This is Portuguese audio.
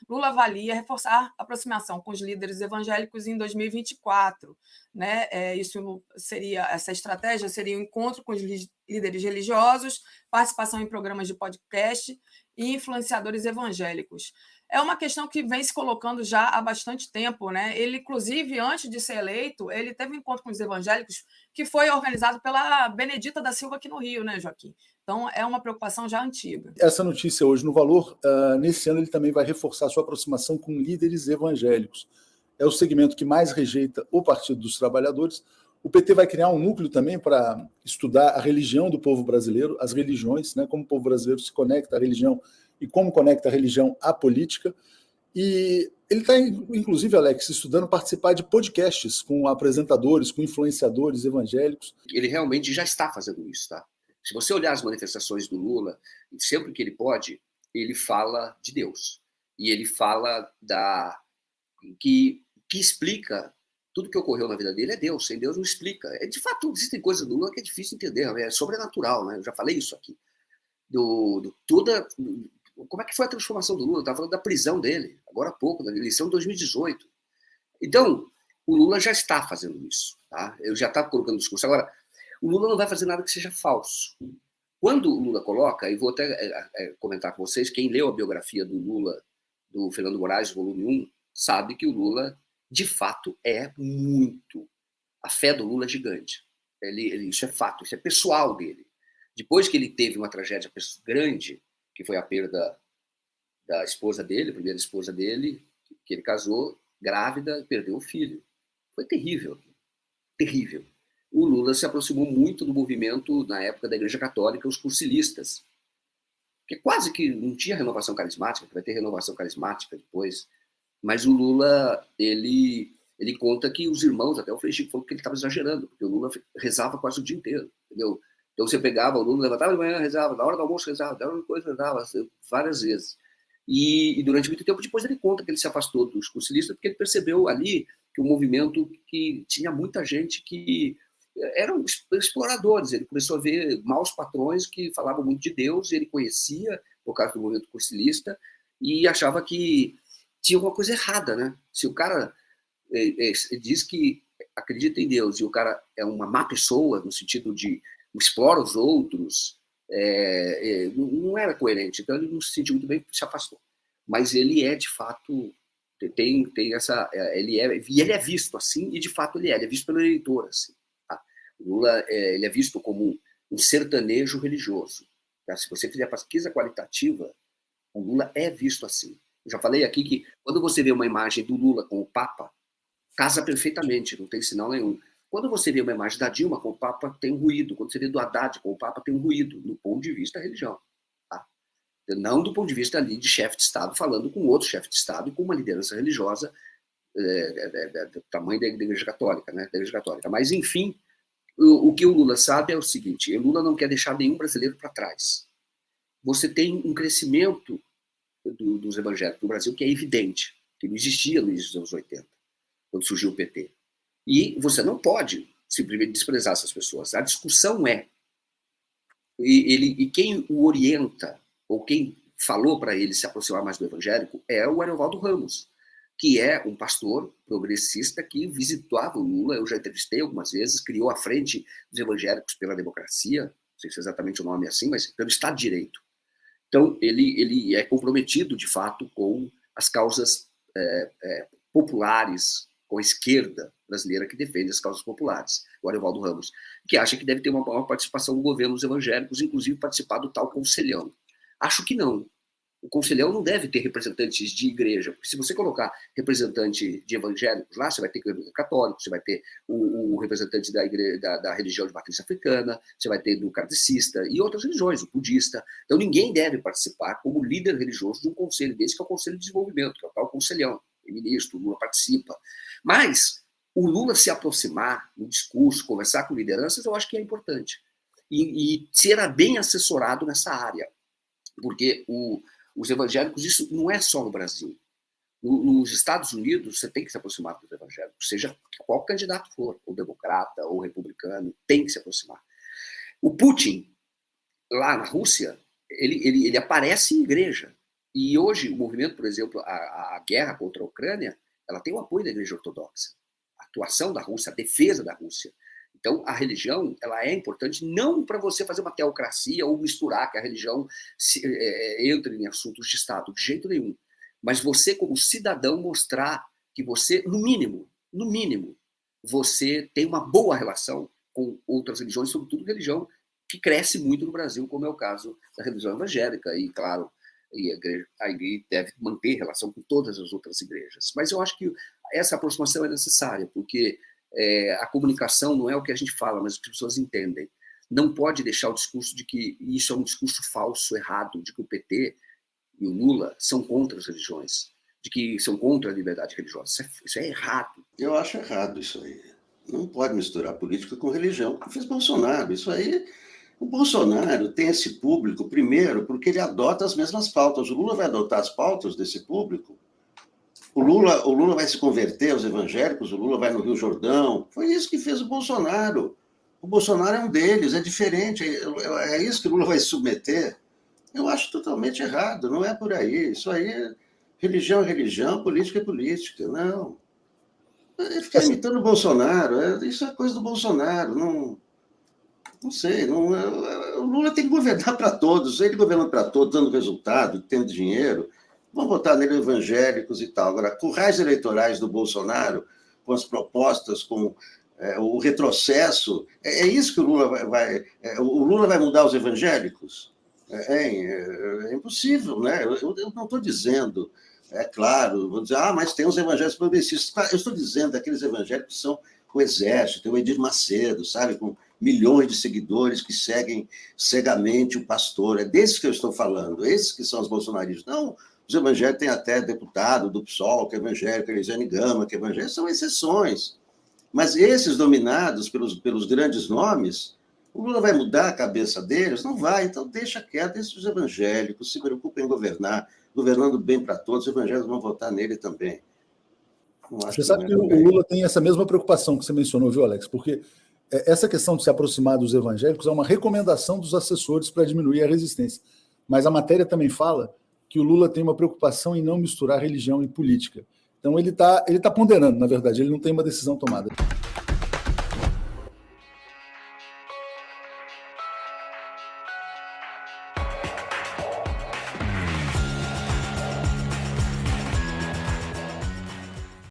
Lula avalia reforçar a aproximação com os líderes evangélicos em 2024. Né? Essa estratégia seria o encontro com os líderes religiosos, participação em programas de podcast e influenciadores evangélicos. É uma questão que vem se colocando já há bastante tempo. Né? Ele, inclusive, antes de ser eleito, ele teve um encontro com os evangélicos que foi organizado pela Benedita da Silva aqui no Rio, né, Joaquim? Então, é uma preocupação já antiga. Essa notícia hoje no Valor, nesse ano ele também vai reforçar sua aproximação com líderes evangélicos. É o segmento que mais rejeita o Partido dos Trabalhadores. O PT vai criar um núcleo também para estudar a religião do povo brasileiro, as religiões, né, como o povo brasileiro se conecta à religião e como conecta a religião à política. E ele está, inclusive, Alex, estudando participar de podcasts com apresentadores, com influenciadores evangélicos. Ele realmente já está fazendo isso, tá? Se você olhar as manifestações do Lula, sempre que ele pode, ele fala de Deus. E ele fala que explica tudo que ocorreu na vida dele é Deus. Sem Deus não explica. De fato, existem coisas do Lula que é difícil entender, é sobrenatural, né? Eu já falei isso aqui. Como é que foi a transformação do Lula? Eu estava falando da prisão dele, agora há pouco, da eleição de 2018. Então, o Lula já está fazendo isso. Tá? Eu já estava colocando discurso. Agora, o Lula não vai fazer nada que seja falso. Quando o Lula coloca, e vou até comentar com vocês, quem leu a biografia do Lula, do Fernando Moraes, volume 1, sabe que o Lula, de fato, é muito. A fé do Lula é gigante. Isso é fato, isso é pessoal dele. Depois que ele teve uma tragédia grande, que foi a perda da esposa dele, a primeira esposa dele, que ele casou, grávida, e perdeu o filho. Foi terrível. Terrível. O Lula se aproximou muito do movimento, na época da Igreja Católica, os cursilistas, que quase que não tinha renovação carismática, que vai ter renovação carismática depois, mas o Lula, ele conta que os irmãos, até o Frei Chico falou que ele estava exagerando, porque o Lula rezava quase o dia inteiro, entendeu? Então você pegava o Lula, levantava de manhã, rezava, na hora do almoço rezava, na hora da coisa rezava, várias vezes. E durante muito tempo, depois ele conta que ele se afastou dos cursilistas, porque ele percebeu ali que o movimento que tinha muita gente que eram exploradores. Ele começou a ver maus patrões que falavam muito de Deus, e ele conhecia, por causa do movimento cursilista, e achava que tinha alguma coisa errada, né? Se o cara diz que acredita em Deus e o cara é uma má pessoa, no sentido de explora os outros, não era coerente. Então ele não se sentiu muito bem e se afastou. Mas ele é, de fato, tem essa... ele é visto assim, e de fato ele é visto pelo eleitor assim. O Lula ele é visto como um sertanejo religioso. Tá? Se você fizer pesquisa qualitativa, o Lula é visto assim. Eu já falei aqui que quando você vê uma imagem do Lula com o Papa, casa perfeitamente, não tem sinal nenhum. Quando você vê uma imagem da Dilma com o Papa, tem um ruído. Quando você vê do Haddad com o Papa, tem um ruído, do ponto de vista da religião. Tá? Não do ponto de vista ali de chefe de Estado falando com outro chefe de Estado e com uma liderança religiosa do tamanho da Igreja Católica, né? Da Igreja Católica. Mas, enfim, o que o Lula sabe é o seguinte: o Lula não quer deixar nenhum brasileiro para trás. Você tem um crescimento dos evangélicos no Brasil que é evidente, que não existia no início dos anos 80, quando surgiu o PT. E você não pode simplesmente desprezar essas pessoas. A discussão e quem o orienta, ou quem falou para ele se aproximar mais do evangélico, é o Ariovaldo Ramos, que é um pastor progressista que visitava o Lula. Eu já entrevistei algumas vezes, criou a Frente dos Evangélicos pela Democracia, não sei se é exatamente o nome assim, mas pelo Estado de Direito. Então, ele é comprometido, de fato, com as causas populares, com a esquerda brasileira que defende as causas populares, o Ariovaldo Ramos, que acha que deve ter uma maior participação do governo dos evangélicos, inclusive participar do tal conselhão. Acho que não. O conselhão não deve ter representantes de igreja, porque se você colocar representante de evangélicos lá, você vai ter católico, você vai ter o representante da religião de matriz africana, você vai ter do kardecista e outras religiões, o budista. Então ninguém deve participar como líder religioso de um conselho desse, que é o Conselho de Desenvolvimento, que é o tal conselhão. O ministro, o Lula participa. Mas o Lula se aproximar no discurso, conversar com lideranças, eu acho que é importante. E ser bem assessorado nessa área. Porque os evangélicos, isso não é só no Brasil. Nos Estados Unidos, você tem que se aproximar dos evangélicos, seja qual candidato for, ou democrata, ou republicano, tem que se aproximar. O Putin, lá na Rússia, ele aparece em igreja. E hoje, o movimento, por exemplo, a guerra contra a Ucrânia, ela tem o apoio da Igreja Ortodoxa. A atuação da Rússia, a defesa da Rússia. Então, a religião, ela é importante não para você fazer uma teocracia ou misturar que a religião entre em assuntos de Estado, de jeito nenhum. Mas você, como cidadão, mostrar que você, no mínimo, você tem uma boa relação com outras religiões, sobretudo religião que cresce muito no Brasil, como é o caso da religião evangélica, e, claro, a igreja deve manter relação com todas as outras igrejas. Mas eu acho que essa aproximação é necessária, porque a comunicação não é o que a gente fala, mas o que as pessoas entendem. Não pode deixar o discurso de que isso é um discurso falso, errado, de que o PT e o Lula são contra as religiões, de que são contra a liberdade religiosa. Isso é errado. Eu acho errado isso aí. Não pode misturar política com religião, como fez Bolsonaro. Isso aí, o Bolsonaro tem esse público, primeiro, porque ele adota as mesmas pautas. O Lula vai adotar as pautas desse público. O Lula vai se converter aos evangélicos, o Lula vai no Rio Jordão. Foi isso que fez o Bolsonaro. O Bolsonaro é um deles, é diferente. É isso que o Lula vai se submeter. Eu acho totalmente errado, não é por aí. Isso aí, religião é religião, política é política. Não. Ficar imitando o Bolsonaro, isso é coisa do Bolsonaro. Não sei. O Lula tem que governar para todos. Ele governando para todos, dando resultado, tendo dinheiro. Vão votar nele evangélicos e tal. Agora, currais eleitorais do Bolsonaro, com as propostas, com o retrocesso, é isso que o Lula vai... o Lula vai mudar os evangélicos? É impossível, né? Eu não estou dizendo, é claro, vou dizer, mas tem os evangélicos progressistas. Eu estou dizendo daqueles evangélicos que são o Exército, o Edir Macedo, sabe, com milhões de seguidores que seguem cegamente o pastor. É desses que eu estou falando, esses que são os bolsonaristas. Não, os evangélicos têm até deputado do PSOL, que é evangélico, Elisiane Gama, que é evangélico, são exceções. Mas esses dominados pelos grandes nomes, o Lula vai mudar a cabeça deles? Não vai, então deixa quieto, deixa os evangélicos, se preocupem em governar, governando bem para todos, os evangélicos vão votar nele também. Você sabe que o Lula tem essa mesma preocupação que você mencionou, viu, Alex? Porque essa questão de se aproximar dos evangélicos é uma recomendação dos assessores para diminuir a resistência. Mas a matéria também fala que o Lula tem uma preocupação em não misturar religião e política. Então ele tá ponderando, na verdade, ele não tem uma decisão tomada.